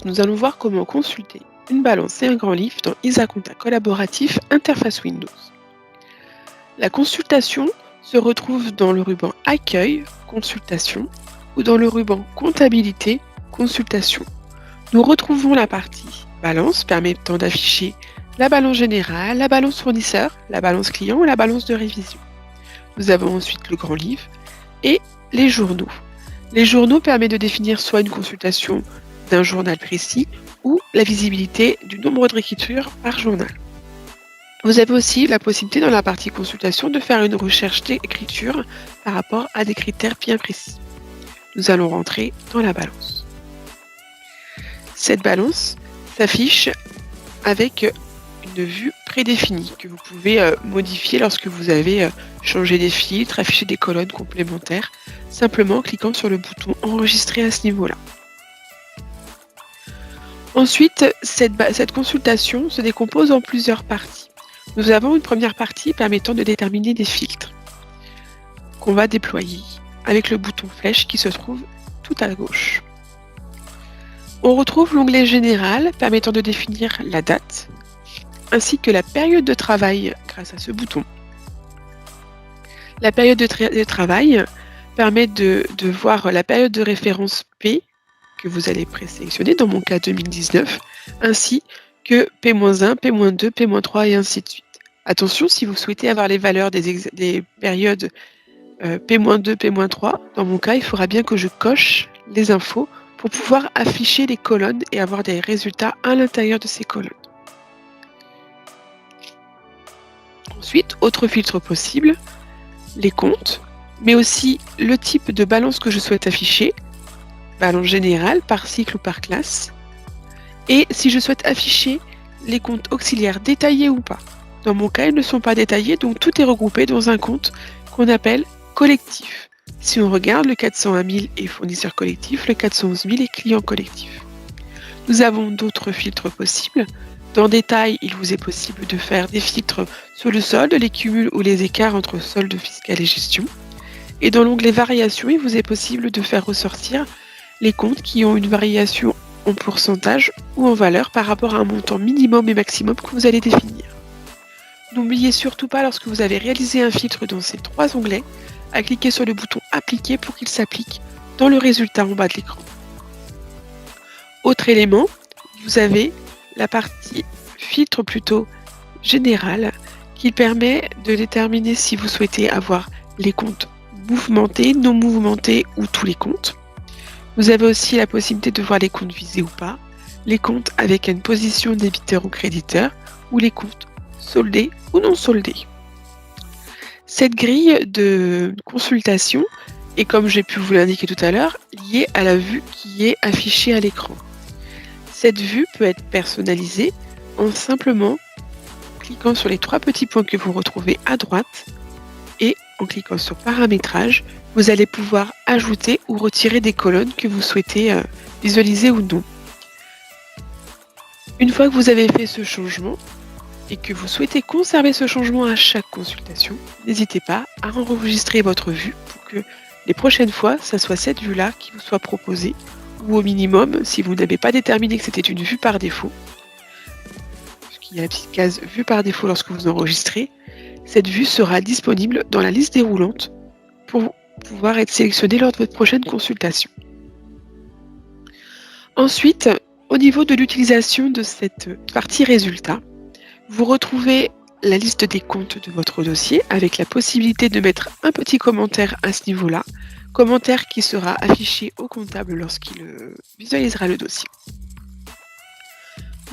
nous allons voir comment consulter une balance et un grand livre dans Isaconta collaboratif interface Windows. La consultation se retrouve dans le ruban Accueil, Consultation ou dans le ruban Comptabilité, Consultation. Nous retrouvons la partie Balance permettant d'afficher la balance générale, la balance fournisseur, la balance client et la balance de révision. Nous avons ensuite le grand livre et les journaux. Les journaux permettent de définir soit une consultation d'un journal précis ou la visibilité du nombre de réécritures par journal. Vous avez aussi la possibilité dans la partie consultation de faire une recherche d'écriture par rapport à des critères bien précis. Nous allons rentrer dans la balance. Cette balance s'affiche avec une vue prédéfinie que vous pouvez modifier lorsque vous avez changé des filtres, affiché des colonnes complémentaires, simplement en cliquant sur le bouton enregistrer à ce niveau-là. Ensuite, cette consultation se décompose en plusieurs parties. Nous avons une première partie permettant de déterminer des filtres qu'on va déployer avec le bouton flèche qui se trouve tout à gauche. On retrouve l'onglet Général permettant de définir la date ainsi que la période de travail grâce à ce bouton. La période de travail permet de voir la période de référence P que vous allez présélectionner, dans mon cas 2019, ainsi que P-1, P-2, P-3 et ainsi de suite. Attention, si vous souhaitez avoir les valeurs des périodes P-2, P-3, dans mon cas, il faudra bien que je coche les infos pour pouvoir afficher les colonnes et avoir des résultats à l'intérieur de ces colonnes. Ensuite, autre filtre possible, les comptes, mais aussi le type de balance que je souhaite afficher, balance générale, par cycle ou par classe, et si je souhaite afficher les comptes auxiliaires détaillés ou pas. Dans mon cas, ils ne sont pas détaillés, donc tout est regroupé dans un compte qu'on appelle collectif. Si on regarde, le 401 000 est fournisseur collectif, le 411 000 est client collectif. Nous avons d'autres filtres possibles. Dans détail, il vous est possible de faire des filtres sur le solde, les cumuls ou les écarts entre solde fiscal et gestion. Et dans l'onglet variation, il vous est possible de faire ressortir les comptes qui ont une variation en pourcentage ou en valeur par rapport à un montant minimum et maximum que vous allez définir. N'oubliez surtout pas, lorsque vous avez réalisé un filtre dans ces trois onglets, à cliquer sur le bouton Appliquer pour qu'il s'applique dans le résultat en bas de l'écran. Autre élément, vous avez la partie filtre plutôt générale qui permet de déterminer si vous souhaitez avoir les comptes mouvementés, non mouvementés ou tous les comptes. Vous avez aussi la possibilité de voir les comptes visés ou pas, les comptes avec une position débiteur ou créditeur ou les comptes soldés ou non soldés. Cette grille de consultation est, comme j'ai pu vous l'indiquer tout à l'heure, liée à la vue qui est affichée à l'écran. Cette vue peut être personnalisée en simplement cliquant sur les trois petits points que vous retrouvez à droite et en cliquant sur Paramétrage, vous allez pouvoir ajouter ou retirer des colonnes que vous souhaitez visualiser ou non. Une fois que vous avez fait ce changement et que vous souhaitez conserver ce changement à chaque consultation, n'hésitez pas à enregistrer votre vue pour que les prochaines fois, ça soit cette vue-là qui vous soit proposée, ou au minimum, si vous n'avez pas déterminé que c'était une vue par défaut, puisqu'il y a la petite case vue par défaut lorsque vous enregistrez, cette vue sera disponible dans la liste déroulante pour pouvoir être sélectionnée lors de votre prochaine consultation. Ensuite, au niveau de l'utilisation de cette partie résultat, vous retrouvez la liste des comptes de votre dossier avec la possibilité de mettre un petit commentaire à ce niveau-là, commentaire qui sera affiché au comptable lorsqu'il visualisera le dossier.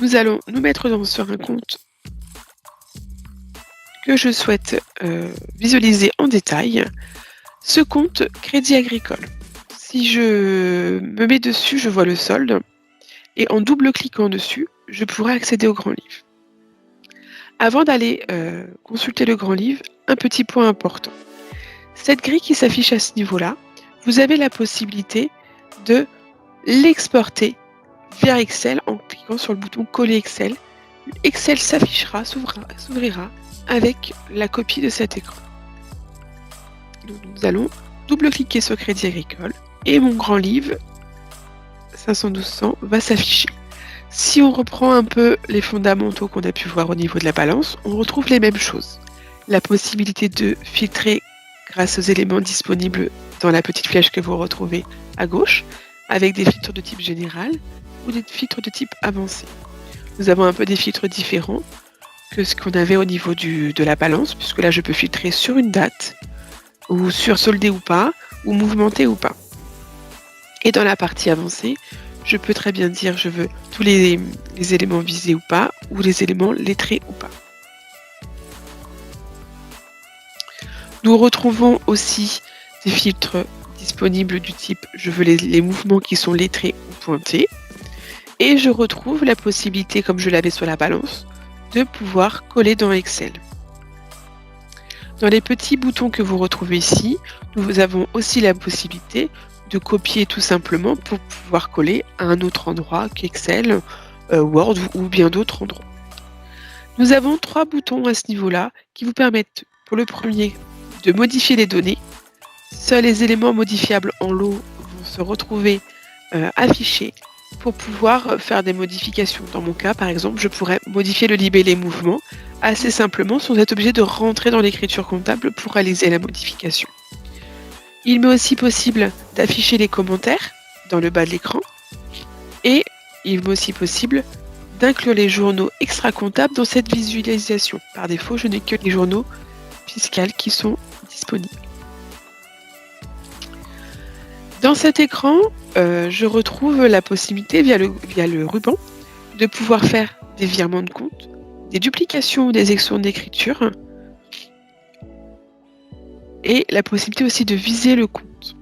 Nous allons nous mettre sur un compte que je souhaite visualiser en détail, ce compte Crédit Agricole. Si je me mets dessus, je vois le solde et en double-cliquant dessus, je pourrai accéder au grand livre. Avant d'aller consulter le grand livre, un petit point important. Cette grille qui s'affiche à ce niveau-là, vous avez la possibilité de l'exporter vers Excel en cliquant sur le bouton Coller Excel. Excel s'affichera, s'ouvrira avec la copie de cet écran. Donc, nous allons double-cliquer sur Crédit Agricole et mon grand livre 512 100 va s'afficher. Si on reprend un peu les fondamentaux qu'on a pu voir au niveau de la balance, on retrouve les mêmes choses. La possibilité de filtrer grâce aux éléments disponibles dans la petite flèche que vous retrouvez à gauche, avec des filtres de type général ou des filtres de type avancé. Nous avons un peu des filtres différents que ce qu'on avait au niveau de la balance, puisque là je peux filtrer sur une date, ou sur soldé ou pas, ou mouvementé ou pas. Et dans la partie avancée, je peux très bien dire je veux tous les éléments visés ou pas, ou les éléments lettrés ou pas. Nous retrouvons aussi des filtres disponibles du type je veux les mouvements qui sont lettrés ou pointés. Et je retrouve la possibilité, comme je l'avais sur la balance, de pouvoir coller dans Excel. Dans les petits boutons que vous retrouvez ici, nous avons aussi la possibilité de copier tout simplement pour pouvoir coller à un autre endroit qu'Excel, Word ou bien d'autres endroits. Nous avons 3 boutons à ce niveau-là qui vous permettent, pour le premier, de modifier les données. Seuls les éléments modifiables en lot vont se retrouver affichés pour pouvoir faire des modifications. Dans mon cas, par exemple, je pourrais modifier le libellé mouvement assez simplement sans être obligé de rentrer dans l'écriture comptable pour réaliser la modification. Il m'est aussi possible d'afficher les commentaires dans le bas de l'écran et il m'est aussi possible d'inclure les journaux extra-comptables dans cette visualisation. Par défaut, je n'ai que les journaux fiscaux qui sont disponibles. Dans cet écran, je retrouve la possibilité, via le ruban, de pouvoir faire des virements de compte, des duplications ou des sections d'écriture, et la possibilité aussi de viser le compte.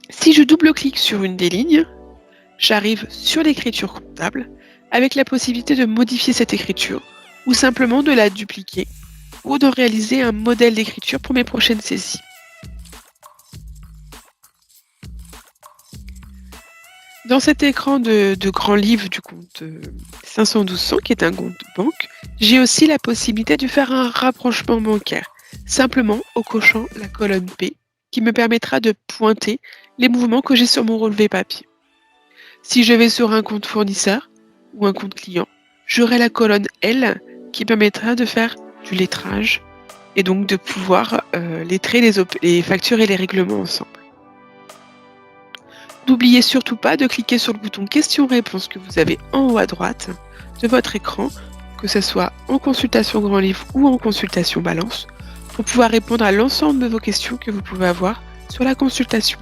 Si je double-clique sur une des lignes, j'arrive sur l'écriture comptable, avec la possibilité de modifier cette écriture, ou simplement de la dupliquer, ou de réaliser un modèle d'écriture pour mes prochaines saisies. Dans cet écran de grand livre du compte 51200, qui est un compte banque, j'ai aussi la possibilité de faire un rapprochement bancaire, simplement en cochant la colonne P, qui me permettra de pointer les mouvements que j'ai sur mon relevé papier. Si je vais sur un compte fournisseur ou un compte client, j'aurai la colonne L qui permettra de faire du lettrage et donc de pouvoir lettrer les factures et les règlements ensemble. N'oubliez surtout pas de cliquer sur le bouton questions-réponses que vous avez en haut à droite de votre écran, que ce soit en consultation grand livre ou en consultation balance, pour pouvoir répondre à l'ensemble de vos questions que vous pouvez avoir sur la consultation.